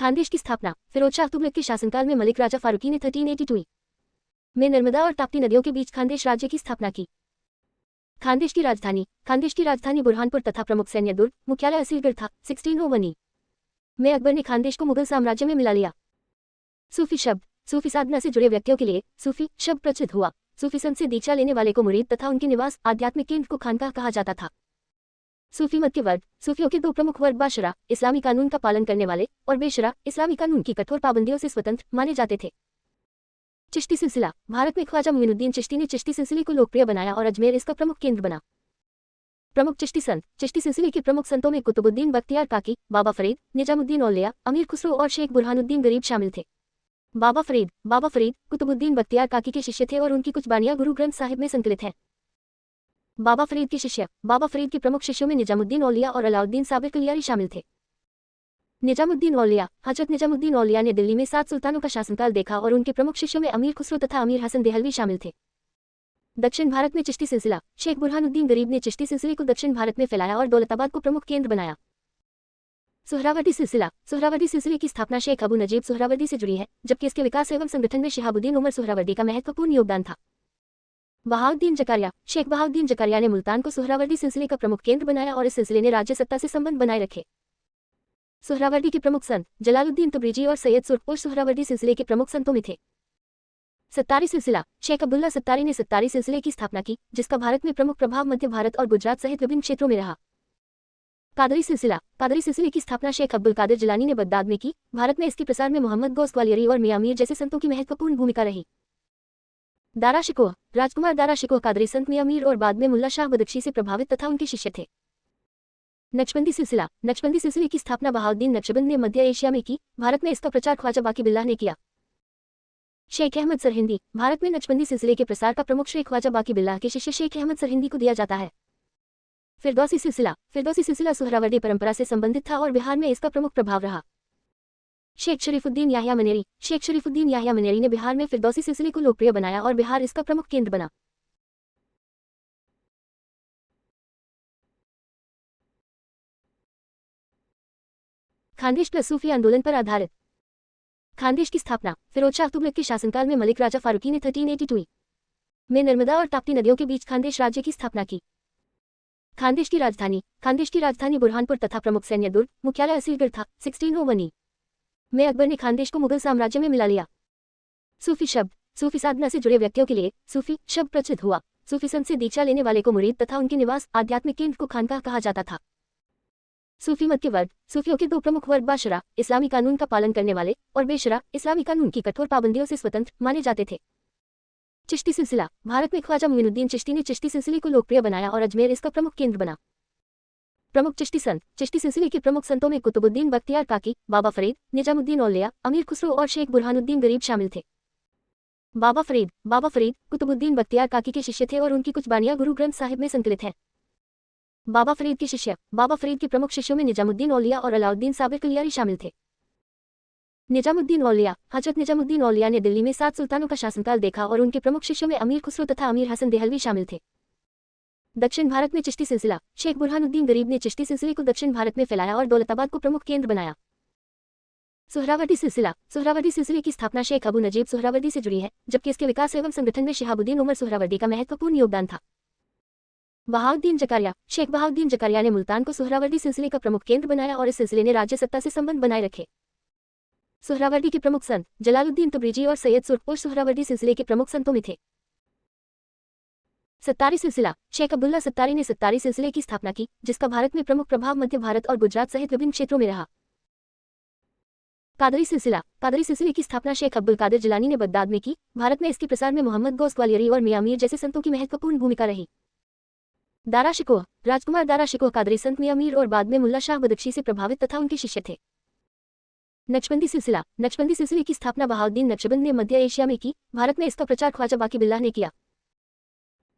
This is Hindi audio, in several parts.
खानदेश की स्थापना फिरोज शाह तुगलक के शासनकाल में मलिक राजा फारूकी ने 1382 में नर्मदा और ताप्ती नदियों के बीच खानदेश राज्य की स्थापना की। खानदेश की राजधानी बुरहानपुर तथा प्रमुख सैन्य दुर्ग मुख्यालय असीलगढ़ था। 1601 में अकबर ने खानदेश को मुगल साम्राज्य में मिला लिया। सूफी शब्द सूफी साधना से जुड़े व्यक्तियों के लिए सूफी शब्द प्रचलित हुआ। सूफी संत से दीक्षा लेने वाले को मुरीद तथा उनके निवास आध्यात्मिक केंद्र को खानकाह कहा जाता था। सूफी मत के वर्ग सूफियों के दो प्रमुख वर्ग बाशरा इस्लामी कानून का पालन करने वाले और बेशरा इस्लामी कानून की कठोर पाबंदियों से स्वतंत्र माने जाते थे। चिश्ती सिलसिला भारत में ख्वाजा मोइनुद्दीन चिश्ती ने चिश्ती सिलसिले को लोकप्रिय बनाया और अजमेर इसका प्रमुख केंद्र बना। प्रमुख चिश्ती संत चिश्ती सिलसिले के प्रमुख संतों में कुतुबुद्दीन बख्तियार काकी, बाबा फरीद, निजामुद्दीन औलिया, अमीर खुसरो और शेख बुरहानुद्दीन गरीब शामिल थे। बाबा फरीद कुतुबुद्दीन बख्तियार काकी के शिष्य थे और उनकी कुछ बानियां गुरु ग्रंथ साहिब में संकलित हैं। बाबा फरीद के प्रमुख शिष्यों में निजामुद्दीन औलिया और अलाउद्दीन साबिर कलियारी शामिल थे। निजामुद्दीन औलिया हजरत निजामुद्दीन औलिया ने दिल्ली में 7 सुल्तानों का शासनकाल देखा और उनके प्रमुख शिष्यों में अमीर खुसरो तथा अमीर हसन देहलवी शामिल थे। दक्षिण भारत में चिश्ती सिलसिला शेख बुरहानुद्दीन गरीब ने चिश्ती सिलसिले को दक्षिण भारत में फैलाया और दौलताबाद को प्रमुख केंद्र बनाया। सुहरावर्दी सिलसिले की स्थापना शेख अबू नजीब सुहरावर्दी से जुड़ी है, जबकि इसके विकास एवं संगठन में शिहाबुद्दीन उमर सुहरावर्दी का महत्वपूर्ण योगदान था। बहाउद्दीन जकारिया शेख बहाउद्दीन जकारिया ने मुल्तान को सुहरावर्दी सिलसिले का प्रमुख केंद्र बनाया और इस सिलसिले ने राज्य सत्ता से संबंध बनाए रखे। सुहरावर्दी के प्रमुख संत जलालुद्दीन तब्रिजी और सैयद सुरपुर सुहरावर्दी सिलसिले के प्रमुख संतों में थे। सत्तारी सिलसिला शेख अब्दुल्ला सत्तारी ने सत्तारी सिलसिले की स्थापना की, जिसका भारत में प्रमुख प्रभाव मध्य भारत और गुजरात सहित विभिन्न क्षेत्रों में रहा। कादरी सिलसिले की स्थापना शेख अब्दुल कादिर जिलानी ने बगदाद में की। भारत में इसके प्रसार में मोहम्मद गौस ग्वालियरी और मियां मीर जैसे संतों की महत्वपूर्ण भूमिका रही। दारा शिकोह राजकुमार दारा शिकोह कादरी संत मियां मीर और बाद में मुल्ला शाह बदख्शी से प्रभावित तथा उनके शिष्य थे। नक्शबंदी सिलसिले की स्थापना बहाउद्दीन नक्शबंद ने मध्य एशिया में की। भारत में इसका प्रचार ख्वाजा बाकी बिल्लाह ने किया। शेख अहमद सरहिंदी भारत में नक्शबंदी सिलसिले के प्रसार का प्रमुख श्रेय ख्वाजा बाकी बिल्लाह के शिष्य शेख अहमद सरहिंदी को दिया जाता है। फिरदौसी सिलसिला सुहरावर्दी परंपरा से संबंधित था और बिहार में इसका प्रमुख प्रभाव रहा। शेख शरीफुद्दीन याह्या मनेरी ने बिहार में फिरदौसी सिलसिले को लोकप्रिय बनाया और बिहार इसका प्रमुख केंद्र बना। खानदेश प्लस सूफी आंदोलन पर आधारित खानदेश की स्थापना फिरोज शाह तुगलक के शासनकाल में मलिक राजा फारूकी ने 1382 में नर्मदा और ताप्ती नदियों के बीच खानदेश राज्य की स्थापना की। खानदेश की राजधानी बुरहानपुर तथा प्रमुख सैन्य दुर्ग मुख्यालय असीलगढ़ था। 1601 में अकबर ने खानदेश को मुगल साम्राज्य में मिला लिया। सूफी शब्द सूफी साधना से जुड़े व्यक्तियों के लिए सूफी शब्द प्रचलित हुआ। सूफी संत से दीक्षा लेने वाले को मुरीद तथा उनके निवास आध्यात्मिक केंद्र को खानकाह कहा जाता था। सूफी मत के वर्ग सूफियों के दो प्रमुख वर्ग बाशरा इस्लामी कानून का पालन करने वाले और बेशरा इस्लामी कानून की कठोर पाबंदियों से स्वतंत्र माने जाते थे। चिश्ती सिलसिला भारत में ख्वाजा मोइनुद्दीन चिश्ती ने चिश्ती सिलसिले को लोकप्रिय बनाया और अजमेर इसका प्रमुख केंद्र बना। प्रमुख चिश्ती सिलसिले के प्रमुख संतों में कुतुबुद्दीन बख्तियार काकी, बाबा फरीद, निजामुद्दीन औलिया, अमीर खुसरो और शेख बुरहानुद्दीन गरीब शामिल थे। बाबा फरीद कुतुबुद्दीन बख्तियार काकी के शिष्य थे और उनकी कुछ बानियां गुरु ग्रंथ साहिब में संकलित हैं। बाबा फरीद के प्रमुख शिष्यों में निजामुद्दीन औलिया और अलाउद्दीन साबिर कलियारी शामिल थे। हजरत निजामुद्दीन औलिया ने दिल्ली में 7 सुल्तानों का शासनकाल देखा और उनके प्रमुख शिष्यों में अमीर खुसरो तथा अमीर हसन देहलवी शामिल थे। दक्षिण भारत में चिश्ती सिलसिला शेख बुरहानुद्दीन गरीब ने चिश्ती सिलसिले को दक्षिण भारत में फैलाया और दौलताबाद को प्रमुख केंद्र बनाया। सुहरावर्दी सिलसिले की स्थापना शेख अबू नजीब सुहरावर्दी से जुड़ी है, जबकि इसके विकास एवं संगठन में शिहाबुद्दीन उमर सुहरावर्दी का महत्वपूर्ण योगदान था। बहाउद्दीन जकारिया शेख बहाउद्दीन जकारिया ने मुल्तान को सुहरावर्दी सिलसिले का प्रमुख केंद्र बनाया और इस सिलसिले ने राज्य सत्ता से संबंध बनाए रखे। सुहरावर्दी के प्रमुख संत जलालुद्दीन तब्रिजी और सैयद सुरपुर सुहरावर्दी सिलसिले के प्रमुख संतों में थे। सत्तारी सिलसिला शेख अब्दुल्ला सत्तारी ने सत्तारी सिलसिले की स्थापना की, जिसका भारत में प्रमुख प्रभाव मध्य भारत और गुजरात सहित विभिन्न क्षेत्रों में रहा। कादरी सिलसिले की स्थापना शेख अब्दुल कादिर जिलानी ने बगदाद में की। भारत में इसके प्रसार में मोहम्मद गौस ग्वालियरी और मियां मीर जैसे संतों की महत्वपूर्ण भूमिका रही। दारा शिकोह राजकुमार दारा शिकोह कादरी संत मियां मीर और बाद में मुल्ला शाह बदख्शी से प्रभावित तथा उनके शिष्य थे। नक्शबंदी सिलसिले की स्थापना बहाउद्दीन नक्शबंद ने मध्य एशिया में की। भारत में इसका प्रचार ख्वाजा बाकी बिल्लाह ने किया।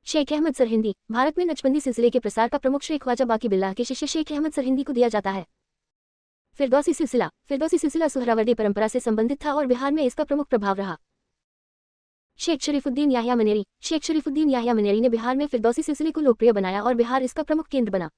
शेख अहमद सरहिंदी भारत में नक्शबंदी सिलसिले के प्रसार का प्रमुख श्रेय ख्वाजा बाकी बिल्लाह के शिष्य शेख अहमद सरहिंदी को दिया जाता है। फिरदौसी सिलसिला सुहरावर्दी परंपरा से संबंधित था और बिहार में इसका प्रमुख प्रभाव रहा। शेख शरीफुद्दीन याह्या मनेरी ने बिहार में फिरदौसी सिलसिले को लोकप्रिय बनाया और बिहार इसका प्रमुख केंद्र बना।